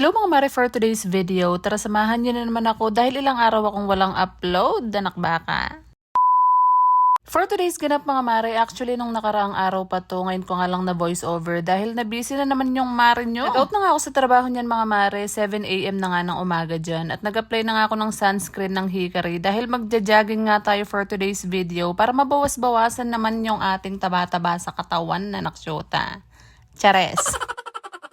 Hello mga mare, for today's video, tara samahan nyo na naman ako dahil ilang araw akong walang upload, anak baka. For today's ganap mga mare, actually nung nakaraang araw pa to, ngayon ko nga lang na voice over dahil na-busy na naman yung mare nyo. Nag-out na nga ako sa trabaho niyan mga mare, 7 AM na nga ng umaga dyan at nag-apply na nga ako ng sunscreen ng Hikari dahil magja-jogging nga tayo for today's video para mabawas-bawasan naman yung ating taba-taba sa katawan na naksyota. Chares!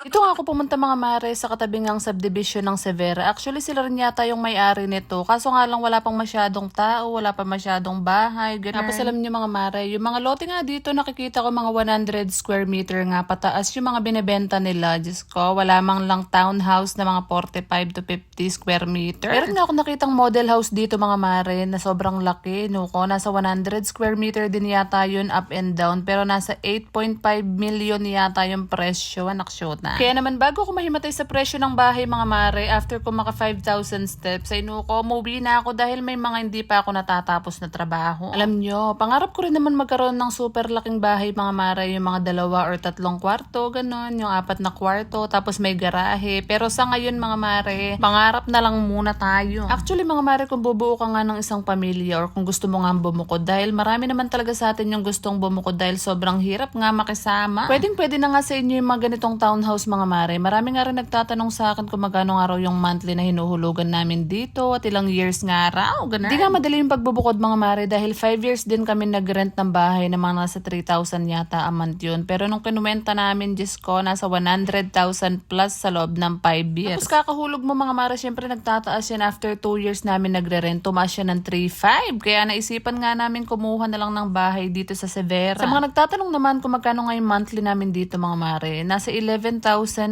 Ito nga ako pumunta mga mare sa katabing ng subdivision ng Severa. Actually sila rin yata yung may-ari nito. Kaso nga lang wala pang masyadong tao, wala pa masyadong bahay, ganun. Tapos alam niyo mga mare, yung mga lote nga dito nakikita ko mga 100 square meter nga pataas yung mga binebenta nila. Diyos ko, wala mang lang townhouse na mga 45 to 50 square meter. Meron nga ako nakitang model house dito mga mare na sobrang laki. No ko, nasa 100 square meter din yata yun up and down. Pero nasa 8.5 million yata yung presyo. Anak shoot na. Kaya naman bago ako mahimatay sa presyo ng bahay mga mare, after ko maka 5,000 steps, ay nuko, umuwi na ako dahil may mga hindi pa ako natatapos na trabaho. Alam nyo, pangarap ko rin naman magkaroon ng super laking bahay mga mare, yung mga 2 or 3 kwarto, ganun, yung 4 na kwarto, tapos may garahe. Pero sa ngayon mga mare, pangarap na lang muna tayo. Actually mga mare, kung bubuo ka nga ng isang pamilya or kung gusto mo nga bumukod, dahil marami naman talaga sa atin yung gustong bumukod dahil sobrang hirap nga makisama. Pwede na nga sa inyo yung mga ganitong townhouse mga mare. Marami nga rin nagtatanong sa akin kung magkano nga raw yung monthly na hinuhulugan namin dito at ilang years nga raw. Ganun. Di nga madali yung pagbubukod mga mare dahil 5 years din kami nag-rent ng bahay na mga nasa 3,000 yata a month yun. Pero nung kinuwenta namin, Diyos ko, nasa 100,000 plus sa loob ng 5 years. Tapos kakahulog mo mga mare, syempre nagtataas yan after 2 years namin nagre-rent. Tumaas siya ng 3,500. Kaya naisipan nga namin kumuha na lang ng bahay dito sa Severa. Sa mga nagtatanong naman kung magkano nga yung monthly namin dito mga mare, nasa 11,800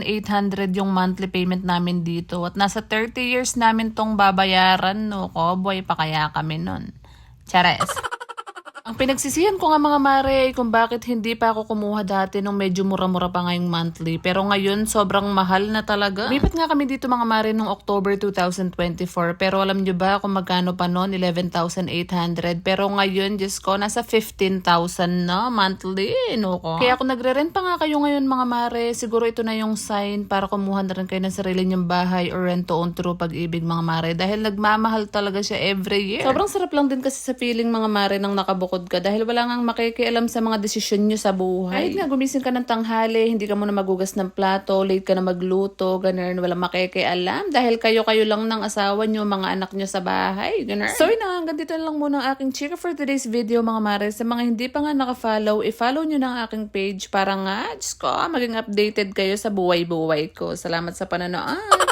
yung monthly payment namin dito at nasa 30 years namin tong babayaran, no ko, boy pa kaya kami nun. Chares. Ang pinagsisihan ko nga mga mare ay kung bakit hindi pa ako kumuha dati nung medyo mura-mura pa ngayong monthly. Pero ngayon sobrang mahal na talaga. Lipat nga kami dito mga mare nung October 2024. Pero alam nyo ba kung magkano pa noon? 11,800. Pero ngayon, Diyos ko, nasa 15,000 na monthly. No ko. Kaya kung nagre-rent pa nga kayo ngayon mga mare, siguro ito na yung sign para kumuha na rin kayo ng sarili nyong bahay or rent to own through Pag-ibig mga mare. Dahil nagmamahal talaga siya every year. Sobrang sarap lang din kasi sa feeling mga mare ng nakabukod ka dahil wala ngang makikialam sa mga desisyon nyo sa buhay. Kahit nga gumising ka ng tanghali, hindi ka muna magugas ng plato, late ka na magluto, ganun, walang makikialam dahil kayo-kayo lang ng asawa nyo, mga anak nyo sa bahay, ganun. So yun na, hanggang dito lang muna ang aking chika for today's video mga mare. Sa mga hindi pa nga nakafollow, i-follow nyo na ang aking page para nga, Diyos ko, maging updated kayo sa buhay-buhay ko. Salamat sa panonood.